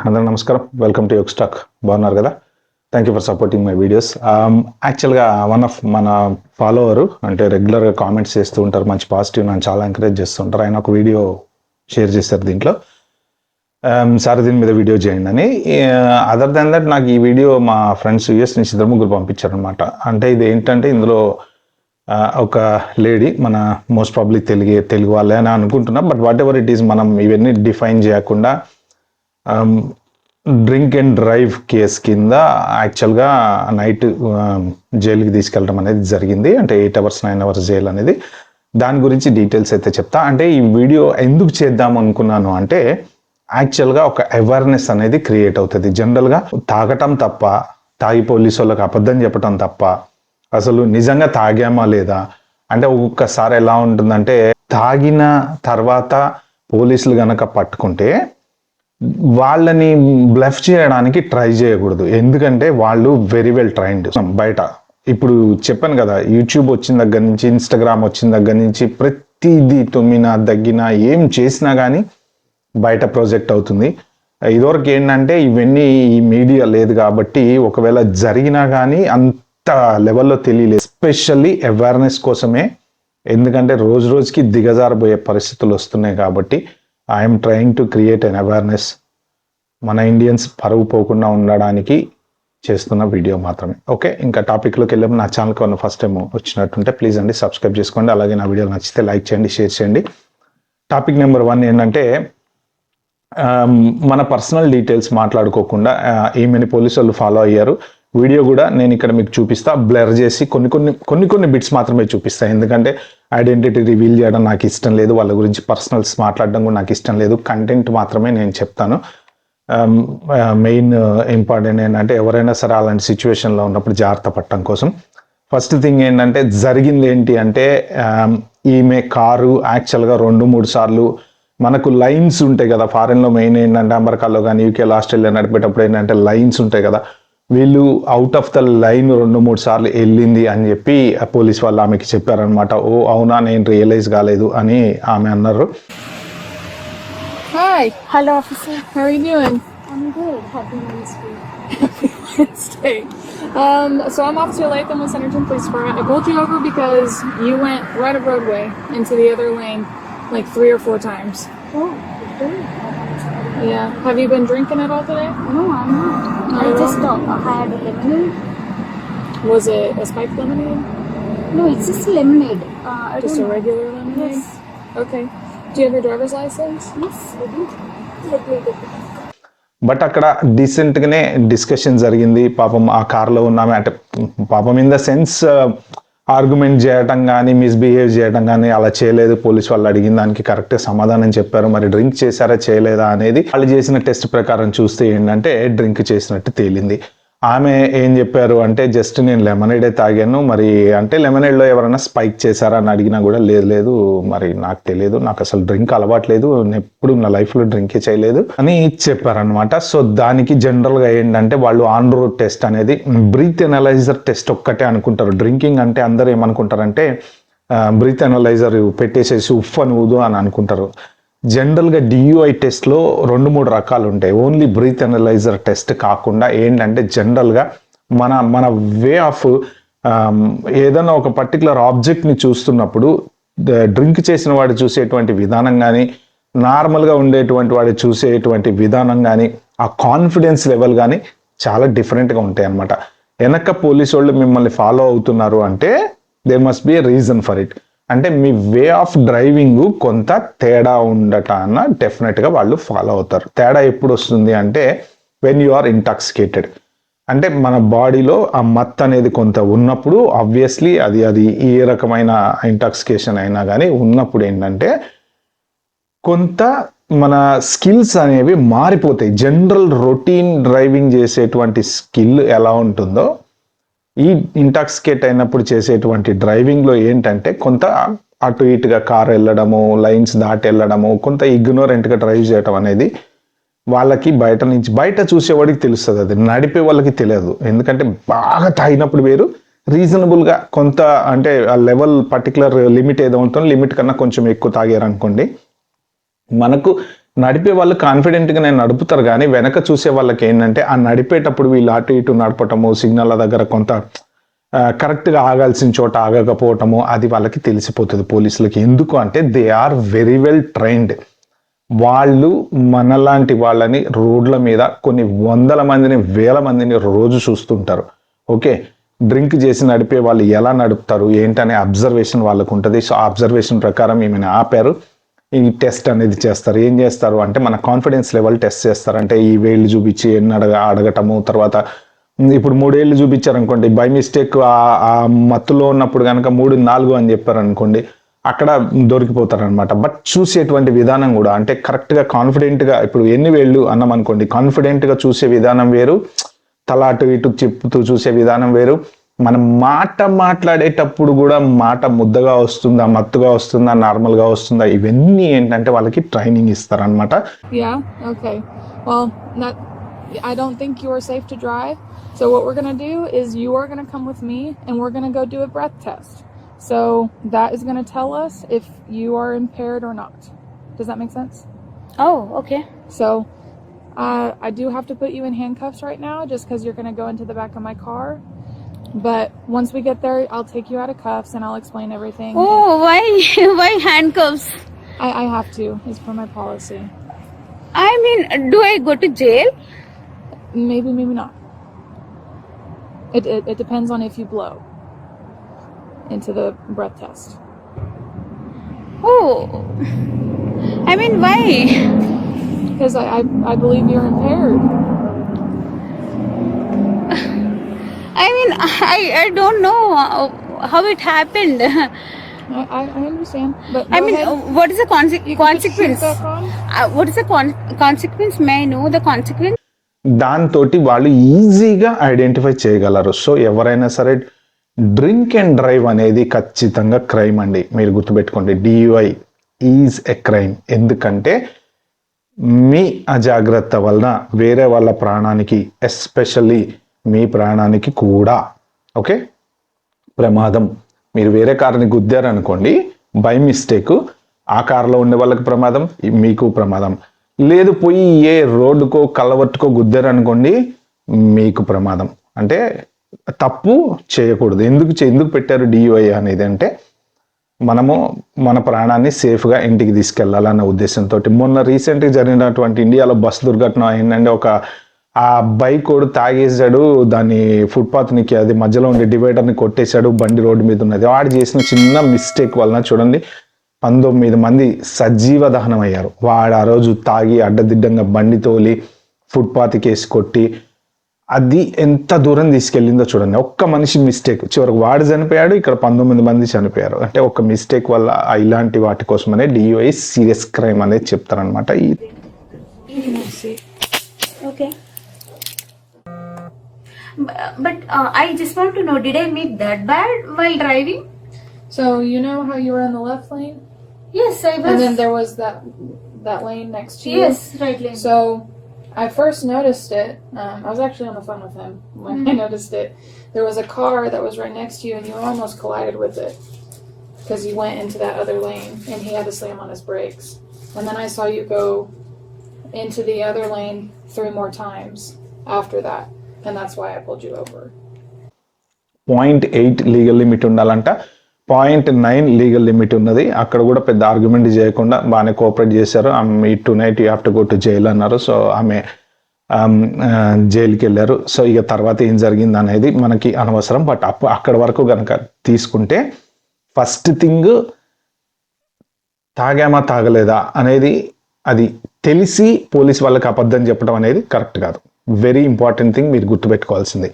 అందరూ నమస్కారం. Welcome to Yog Stock. బాగున్నారు కదా? Thank you for supporting my videos. యాక్చువల్గా వన్ ఆఫ్ మన ఫాలోవరు అంటే రెగ్యులర్గా కామెంట్స్ చేస్తూ ఉంటారు, మంచి పాజిటివ్, నన్ను చాలా ఎంకరేజ్ చేస్తుంటారు. ఆయన ఒక వీడియో షేర్ చేశారు దీంట్లో, సార్ దీని మీద వీడియో చేయండి అని. అదర్ దాన్ దట్ నాకు ఈ వీడియో మా ఫ్రెండ్స్ యూఎస్ నుంచి ఇద్దరు ముగ్గురు పంపించారనమాట. అంటే ఇది ఏంటంటే ఇందులో ఒక లేడీ, మన మోస్ట్ ప్రాబ్లీ తెలుగు వాళ్ళే అని అనుకుంటున్నా, but what ever it is, మనం ఇవన్నీ డిఫైన్ చేయకుండా డ్రింక్ అండ్ డ్రైవ్ కేస్ కింద యాక్చువల్గా నైట్ జైలుకి తీసుకెళ్ళడం అనేది జరిగింది. అంటే 8 hours 9 hours జైలు అనేది. దాని గురించి డీటెయిల్స్ అయితే చెప్తా. అంటే ఈ వీడియో ఎందుకు చేద్దాం అనుకున్నాను అంటే, యాక్చువల్గా ఒక అవేర్నెస్ అనేది క్రియేట్ అవుతుంది. జనరల్గా తాగటం తప్ప, తాగి పోలీసు వాళ్ళకి అబద్ధం చెప్పటం తప్ప, అసలు నిజంగా తాగామా లేదా అంటే, ఒక్కొక్కసారి ఎలా ఉంటుందంటే తాగిన తర్వాత పోలీసులు గనక పట్టుకుంటే వాళ్ళని బ్లఫ్ చేయడానికి ట్రై చేయకూడదు. ఎందుకంటే వాళ్ళు వెరీ వెల్ ట్రైన్డ్. బయట ఇప్పుడు చెప్పాను కదా, యూట్యూబ్ వచ్చిన దగ్గర నుంచి, ఇన్స్టాగ్రామ్ వచ్చిన దగ్గర నుంచి ప్రతిదీ తుమ్మినా దగ్గినా ఏం చేసినా కానీ బయట ప్రొజెక్ట్ అవుతుంది. ఇదివరకు ఏంటంటే ఇవన్నీ ఈ మీడియా లేదు కాబట్టి ఒకవేళ జరిగినా కానీ అంత లెవెల్లో తెలియలేదు. ఎస్పెషల్లీ అవేర్నెస్ కోసమే, ఎందుకంటే రోజు రోజుకి దిగజారబోయే పరిస్థితులు వస్తున్నాయి కాబట్టి I'm trying to create an awareness. మన ఇండియన్స్ పరుగు పోకుండా ఉండడానికి చేస్తున్న వీడియో మాత్రమే. ఓకే, ఇంకా టాపిక్లోకి వెళ్ళాము. నా ఛానల్కి ఉన్న ఫస్ట్ టైం వచ్చినట్టుంటే ప్లీజ్ అండి సబ్స్క్రైబ్ చేసుకోండి. అలాగే నా వీడియో నచ్చితే లైక్ చేయండి, షేర్ చేయండి. టాపిక్ నెంబర్ 1 ఏంటంటే, మన పర్సనల్ డీటెయిల్స్ మాట్లాడుకోకుండా ఈమెని పోలీసు వాళ్ళు ఫాలో అయ్యారు. వీడియో కూడా నేను ఇక్కడ మీకు చూపిస్తా, బ్లర్ చేసి కొన్ని బిట్స్ మాత్రమే చూపిస్తా. ఎందుకంటే ఐడెంటిటీ రివీల్ చేయడం నాకు ఇష్టం లేదు, వాళ్ళ గురించి పర్సనల్స్ మాట్లాడడం కూడా నాకు ఇష్టం లేదు. కంటెంట్ మాత్రమే నేను చెప్తాను. మెయిన్ ఇంపార్టెంట్ ఏంటంటే, ఎవరైనా సరే అలాంటి సిచ్యువేషన్లో ఉన్నప్పుడు జాగ్రత్త పడటం కోసం. ఫస్ట్ థింగ్ ఏంటంటే, జరిగింది ఏంటి అంటే, ఈమె కారు యాక్చువల్గా 2-3 సార్లు మనకు లైన్స్ ఉంటాయి కదా ఫారెన్లో. మెయిన్ ఏంటంటే అమెరికాలో కానీ యూకేలో ఆస్ట్రేలియా నడిపేటప్పుడు ఏంటంటే లైన్స్ ఉంటాయి కదా, వీళ్ళు అవుట్ ఆఫ్ ద లైన్ 2-3 సార్లు వెళ్ళింది అని చెప్పి పోలీస్ వాళ్ళు ఆమెకి చెప్పారనమాట. ఓ అవునా, నేను రియలైజ్ కాలేదు అని ఆమె అన్నారు. Hi. Hello, officer. How are you doing? I'm good. Happy Wednesday. Wednesday. So I'm Officer Latham with Centerton Police Department. I pulled you over because you went right of roadway into the other lane like 3 or 4 times. Oh, okay. Yeah. Have you been drinking at all today? No, I'm not. Not I at just all? had a lemonade. Was it a spiked lemonade? No, it's just lemonade. I Just don't a know. regular lemonade? Yes. Okay. Do you have your driver's license? Yes, I do. Let me get it. But అక్కడ డీసెంట్గానే discussion జరిగింది. పాపం ఆ కార్లో ఉన్నామే, అంటే పాపం in the sense argument చేయటం కానీ, misbehave చేయడం కానీ అలా చేయలేదు. పోలీస్ వాళ్ళు అడిగిన దానికి కరెక్ట్గా సమాధానం చెప్పారు. మరి డ్రింక్ చేశారా చేయలేదా అనేది వాళ్ళు చేసిన టెస్ట్ ప్రకారం చూస్తే ఏంటంటే డ్రింక్ చేసినట్టు తేలింది. ఆమె ఏం చెప్పారు అంటే, జస్ట్ నేను లెమనేడే తాగాను, మరి అంటే లెమనేడ్లో ఎవరైనా స్పైక్ చేశారా అని అడిగినా కూడా లేదు, మరి నాకు తెలియదు, నాకు అసలు డ్రింక్ అలవాట్లేదు, నేను ఎప్పుడు నా లైఫ్లో డ్రింకే చేయలేదు అని చెప్పారనమాట. సో దానికి జనరల్గా ఏంటంటే వాళ్ళు ఆన్ రోడ్ టెస్ట్ అనేది, బ్రీత్ ఎనలైజర్ టెస్ట్ ఒక్కటే అనుకుంటారు. డ్రింకింగ్ అంటే అందరూ ఏమనుకుంటారంటే బ్రీత్ ఎనలైజర్ పెట్టేసేసి ఉఫ్ అని ఊదు అని అనుకుంటారు. జనరల్గా డియూఐ టెస్ట్లో 2-3 రకాలు ఉంటాయి. ఓన్లీ బ్రీత్ ఎనలైజర్ టెస్ట్ కాకుండా ఏంటంటే జనరల్గా మన వే ఆఫ్ ఏదైనా ఒక పర్టికులర్ ఆబ్జెక్ట్ని చూస్తున్నప్పుడు డ్రింక్ చేసిన వాడు చూసేటువంటి విధానం కానీ, నార్మల్గా ఉండేటువంటి వాడు చూసేటువంటి విధానం కానీ, ఆ కాన్ఫిడెన్స్ లెవెల్ కానీ చాలా డిఫరెంట్గా ఉంటాయి అన్నమాట. వెనక పోలీసు వాళ్ళు మిమ్మల్ని ఫాలో అవుతున్నారు అంటే there must be a reason for it. అంటే మీ వే ఆఫ్ డ్రైవింగ్ కొంత తేడా ఉండటాన డెఫినెట్గా వాళ్ళు ఫాలో అవుతారు. తేడా ఎప్పుడు వస్తుంది అంటే వెన్ యు ఆర్ ఇంటాక్సికేటెడ్. అంటే మన బాడీలో ఆ మత్ అనేది కొంత ఉన్నప్పుడు, ఆబ్వియస్లీ అది ఏ రకమైన ఇంటాక్సికేషన్ అయినా కానీ ఉన్నప్పుడు ఏంటంటే కొంత మన స్కిల్స్ అనేవి మారిపోతాయి. జనరల్ రొటీన్ డ్రైవింగ్ చేసేటువంటి స్కిల్ ఎలా ఉంటుందో ఈ ఇంటాక్సికేట్ అయినప్పుడు చేసేటువంటి డ్రైవింగ్లో ఏంటంటే కొంత అటు ఇటుగా కారు వెళ్ళడము, లైన్స్ దాటి వెళ్ళడము, కొంత ఇగ్నోరెంట్గా డ్రైవ్ చేయడం అనేది వాళ్ళకి బయట చూసేవాడికి తెలుస్తుంది, అది నడిపే వాళ్ళకి తెలియదు. ఎందుకంటే బాగా తాగినప్పుడు వేరు, రీజనబుల్గా కొంత అంటే ఆ లెవెల్ పర్టికులర్ లిమిట్ ఏదో ఉంటుందో లిమిట్ కన్నా కొంచెం ఎక్కువ తాగారనుకోండి, మనకు నడిపే వాళ్ళు కాన్ఫిడెంట్గా నేను నడుపుతారు, కానీ వెనక చూసే వాళ్ళకి ఏంటంటే ఆ నడిపేటప్పుడు వీళ్ళు అటు ఇటు నడపటము, సిగ్నల్ దగ్గర కొంత కరెక్ట్గా ఆగాల్సిన చోట ఆగకపోవటము, అది వాళ్ళకి తెలిసిపోతుంది పోలీసులకి. ఎందుకు అంటే they are very well trained. వాళ్ళు మనలాంటి వాళ్ళని రోడ్ల మీద కొన్ని వందల మందిని, వేల మందిని రోజు చూస్తుంటారు. ఓకే, డ్రింక్ చేసి నడిపే వాళ్ళు ఎలా నడుపుతారు ఏంటనే అబ్జర్వేషన్ వాళ్ళకు ఉంటుంది. సో ఆ అబ్జర్వేషన్ ప్రకారం ఈమెను ఆపారు. ఈ టెస్ట్ అనేది చేస్తారు. ఏం చేస్తారు అంటే మన కాన్ఫిడెన్స్ లెవెల్ టెస్ట్ చేస్తారు. అంటే ఈ వేళ్ళు చూపించి ఎన్ని అడగటము, తర్వాత ఇప్పుడు 3 ఏళ్ళు చూపించారు అనుకోండి, బై మిస్టేక్ ఆ మత్తులో ఉన్నప్పుడు కనుక 3, 4 అని చెప్పారు అనుకోండి, అక్కడ దొరికిపోతారు అనమాట. బట్ చూసేటువంటి విధానం కూడా అంటే కరెక్ట్గా కాన్ఫిడెంట్గా, ఇప్పుడు ఎన్ని వేళ్ళు అన్నాం అనుకోండి, కాన్ఫిడెంట్గా చూసే విధానం వేరు, తల అటు ఇటు చెప్తూ చూసే విధానం వేరు. మనం మాట్లాడేటప్పుడు కూడా మాట ముద్దగా వస్తుందా, మత్తుగా వస్తుందా, నార్మల్గా వస్తుందా, ఇవన్నీ ఏంటంటే వాళ్ళకి ట్రైనింగ్ ఇస్తారనమాట. Yeah, okay. Well, I don't think you are safe to drive. So what we're going to do is you are going to come with me and we're going to go do a breath test. So that is going to tell us if you are impaired or not. Does that make sense? Oh, okay. So I do have to put you in handcuffs right now just because you're going to go into the back of my car. But once we get there, I'll take you out of cuffs and I'll explain everything. Oh, why handcuffs? I have to. It's for my policy. I mean, do I go to jail? Maybe not. It depends on if you blow into the breath test. Oh, I mean, why? Because I believe you're impaired. I mean, I don't know how it happened. I understand. But I go mean, ahead. what is the You can put your consequence? seatbelt on. What is the consequence? May I know the consequence? దాంతో వాళ్ళు ఈజీగా identify చేయగలరు. So ఎవరైనా సరే drink and drive అనేది ఖచ్చితంగా crime అండి. మీరు గుర్తుపెట్టుకోండి, DUI ఈజ్ ఎ క్రైమ్. ఎందుకంటే మీ అజాగ్రత్త వలన వేరే వాళ్ళ ప్రాణానికి, ఎస్పెషల్లీ మీ ప్రాణానికి కూడా ఓకే ప్రమాదం. మీరు వేరే కారుని గుద్దారనుకోండి, బై మిస్టేక్ ఆ కారులో ఉండే వాళ్ళకి ప్రమాదం, మీకు ప్రమాదం. లేదు పోయి ఏ రోడ్డుకో కలవట్టుకో గుద్దారనుకోండి, మీకు ప్రమాదం. అంటే తప్పు చేయకూడదు. ఎందుకు పెట్టారు DUI అనేది అంటే మనము మన ప్రాణాన్ని సేఫ్గా ఇంటికి తీసుకెళ్లాలన్న ఉద్దేశంతో. మొన్న రీసెంట్గా జరిగినటువంటి ఇండియాలో బస్సు దుర్ఘటన ఏంటంటే ఆ బైక్ కూడా తాగేసాడు, దాన్ని ఫుట్పాత్నికి అది మధ్యలో ఉండే డివైడర్ని కొట్టేశాడు, బండి రోడ్డు మీద ఉన్నది. వాడు చేసిన చిన్న మిస్టేక్ వలన చూడండి 19 మంది సజీవ దహనం అయ్యారు. వాడు ఆ రోజు తాగి అడ్డదిడ్డంగా బండి తోలి ఫుట్పాత్కి వేసి కొట్టి అది ఎంత దూరం తీసుకెళ్ళిందో చూడండి. ఒక్క మనిషి మిస్టేక్, చివరికి వాడు చనిపోయాడు, ఇక్కడ 19 మంది చనిపోయారు. అంటే ఒక మిస్టేక్ వల్ల ఇలాంటి వాటి కోసమనే DUI సీరియస్ క్రైమ్ అనేది చెప్తారనమాట. Okay. But I just want to know, did I make that bad while driving? So you know how you were in the left lane, Yes, I was. and then there was that lane next to you. Yes, right lane. So I first noticed it. I was actually on the phone with him when I noticed it. There was a car that was right next to you, and you almost collided with it because you went into that other lane, and he had to slam on his brakes. And then I saw you go into the other lane 3 more times after that, and that's why I pulled you over. 0.8 legal limit ఉండాలంట, 0.9 legal limit ఉన్నది. అక్కడ కూడా పెద్ద argument చేయకుండా బాగానే cooperate చేశారు. Tonight you have to go to jail అన్నారు. So ఆమె జైలుకి వెళ్ళారు. సో ఇక తర్వాత ఏం జరిగింది అనేది మనకి అనవసరం. బట్ అక్కడ వరకు కనుక తీసుకుంటే ఫస్ట్ థింగ్ తాగామా తాగలేదా అనేది అది తెలిసి పోలీస్ వాళ్ళకి అబద్ధం చెప్పడం అనేది కరెక్ట్ కాదు. వెరీ ఇంపార్టెంట్ థింగ్ మీరు గుర్తుపెట్టుకోవాల్సింది.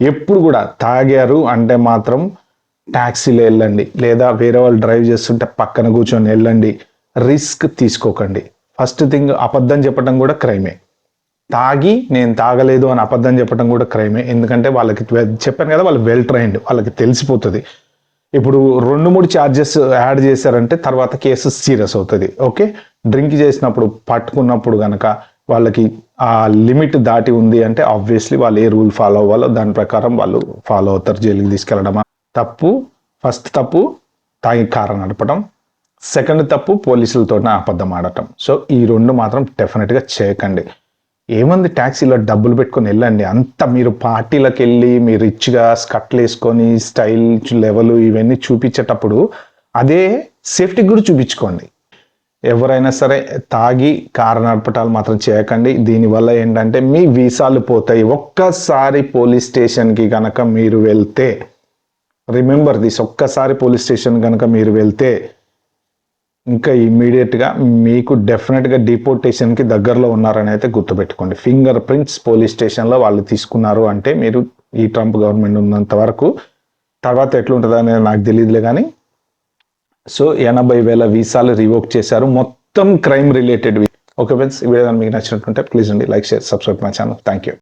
ఎప్పుడు కూడా తాగారు అంటే మాత్రం ట్యాక్సీలో వెళ్ళండి, లేదా వేరే వాళ్ళు డ్రైవ్ చేస్తుంటే పక్కన కూర్చొని వెళ్ళండి. రిస్క్ తీసుకోకండి. ఫస్ట్ థింగ్ అబద్ధం చెప్పడం కూడా క్రైమే. తాగి నేను తాగలేదు అని అబద్ధం చెప్పడం కూడా క్రైమే. ఎందుకంటే వాళ్ళకి చెప్పాను కదా, వాళ్ళు వెల్ ట్రైన్డ్, వాళ్ళకి తెలిసిపోతుంది. ఇప్పుడు 2-3 ఛార్జెస్ యాడ్ చేశారంటే తర్వాత కేసు సీరియస్ అవుతుంది. ఓకే, డ్రింక్ చేసినప్పుడు పట్టుకున్నప్పుడు కనుక వాళ్ళకి ఆ లిమిట్ దాటి ఉంది అంటే ఆబ్వియస్లీ వాళ్ళు ఏ రూల్ ఫాలో అవ్వాలో దాని ప్రకారం వాళ్ళు ఫాలో అవుతారు. జైలుకి తీసుకెళ్ళడం తప్పు. ఫస్ట్ తప్పు తాగి కారు నడపడం. సెకండ్ తప్పు పోలీసులతో అబద్ధం ఆడటం. సో ఈ రెండు మాత్రం డెఫినెట్గా చేయకండి. ఏముంది, ట్యాక్సీలో డబ్బులు పెట్టుకొని వెళ్ళండి. అంత మీరు పార్టీలకు వెళ్ళి మీరు రిచ్గా స్కట్లు వేసుకొని స్టైల్ లెవెల్ ఇవన్నీ చూపించేటప్పుడు అదే సేఫ్టీ కూడా చూపించుకోండి. ఎవరైనా సరే తాగి కారు నడపటాలు మాత్రం చేయకండి. దీనివల్ల ఏంటంటే మీ వీసాలు పోతాయి. ఒక్కసారి పోలీస్ స్టేషన్కి కనుక మీరు వెళ్తే, రిమెంబర్ దిస్, ఒక్కసారి పోలీస్ స్టేషన్ కనుక మీరు వెళ్తే ఇంకా ఇమ్మీడియట్గా మీకు డెఫినెట్గా డిపోర్టేషన్కి దగ్గరలో ఉన్నారని అయితే గుర్తుపెట్టుకోండి. ఫింగర్ ప్రింట్స్ పోలీస్ స్టేషన్లో వాళ్ళు తీసుకున్నారు అంటే మీరు ఈ ట్రంప్ గవర్నమెంట్ ఉన్నంత వరకు, తర్వాత ఎట్లుంటుందో అనేది నాకు తెలియదులే కానీ, సో 80,000 వీసాలు రివోక్ చేశారు, మొత్తం క్రైమ్ రిలేటెడ్. ఓకే ఫ్రెండ్స్, ఈ వీడియో మీకు నచ్చినట్టుంటే ప్లీజ్ అండి like, share, subscribe my channel. Thank you.